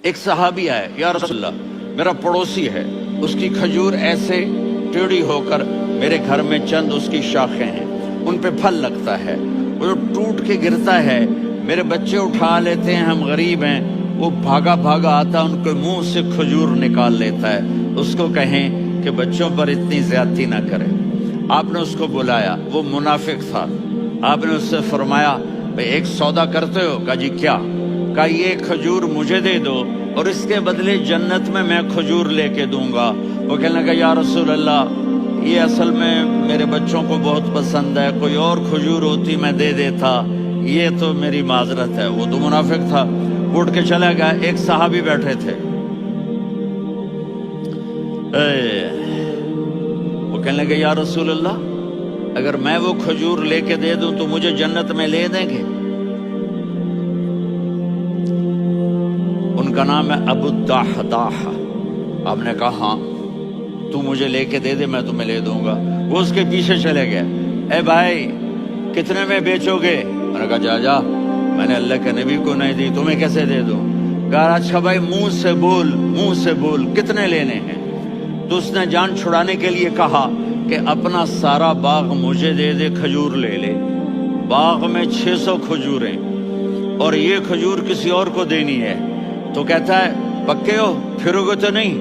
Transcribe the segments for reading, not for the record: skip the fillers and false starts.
ایک صحابی آئے، یا رسول اللہ میرا پڑوسی ہے، اس کی کھجور ایسے ٹیڑھی ہو کر میرے گھر میں چند اس کی شاخیں ہیں، ان پہ پھل لگتا ہے، وہ جو ٹوٹ کے گرتا ہے میرے بچے اٹھا لیتے ہیں، ہم غریب ہیں، وہ بھاگا بھاگا آتا ان کے منہ سے کھجور نکال لیتا ہے، اس کو کہیں کہ بچوں پر اتنی زیادتی نہ کرے۔ آپ نے اس کو بلایا، وہ منافق تھا، آپ نے اس سے فرمایا بھئی ایک سودا کرتے ہو؟ کہا جی کیا؟ کہا یہ کھجور مجھے دے دو اور اس کے بدلے جنت میں کھجور لے کے دوں گا۔ وہ کہنے لگا یا رسول اللہ یہ اصل میں میرے بچوں کو بہت پسند ہے، کوئی اور کھجور ہوتی میں دے دیتا، یہ تو میری معذرت ہے۔ وہ تو منافق تھا، اٹھ کے چلا گیا۔ ایک صحابی بیٹھے تھے، وہ کہنے لگے یا رسول اللہ اگر میں وہ کھجور لے کے دے دوں تو مجھے جنت میں لے دیں گے؟ ان کا نام ہے ابو الدحداح۔ آپ نے کہا ہاں تو مجھے لے کے دے دے میں تمہیں لے دوں گا۔ وہ اس کے پیچھے چلے گئے، اے بھائی کتنے میں بیچو گے؟ میں نے کہا جا میں نے اللہ کے نبی کو نہیں دی، تمہیں کیسے دے دوں؟ کہا اچھا بھائی منہ سے بول کتنے لینے ہیں؟ تو اس نے جان چھڑانے کے لیے کہا کہ اپنا سارا باغ مجھے دے دے، کھجور لے لے۔ باغ میں 600 کھجوریں اور یہ کھجور کسی اور کو دینی ہے۔ تو کہتا ہے پکے ہو، پھرو گے تو نہیں؟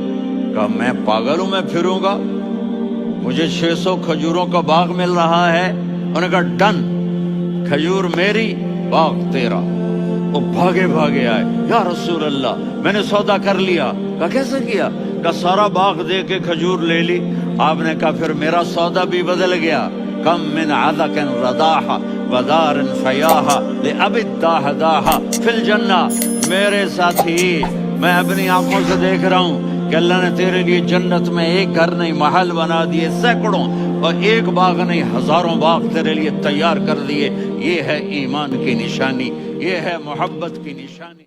کہا میں پاگل ہوں، میں پھروں گا؟ مجھے 600 کھجوروں کا باغ مل رہا ہے۔ انہوں نے کہا ڈن، کھجور میری باغ تیرا۔ وہ بھاگے بھاگے آئے، یا رسول اللہ میں نے سودا کر لیا۔ کہا کیسے کیا؟ کہا سارا باغ دے کے کھجور لے لی۔ آپ نے کہا پھر میرا سودا بھی بدل گیا۔ کم من عدق رداح ودار فیاح لأبی الدحداح فی الجنہ۔ میرے ساتھی میں اپنی آنکھوں سے دیکھ رہا ہوں کہ اللہ نے تیرے لیے جنت میں ایک گھر نہیں محل بنا دیے سینکڑوں، اور ایک باغ نہیں ہزاروں باغ تیرے لیے تیار کر دیے۔ یہ ہے ایمان کی نشانی، یہ ہے محبت کی نشانی۔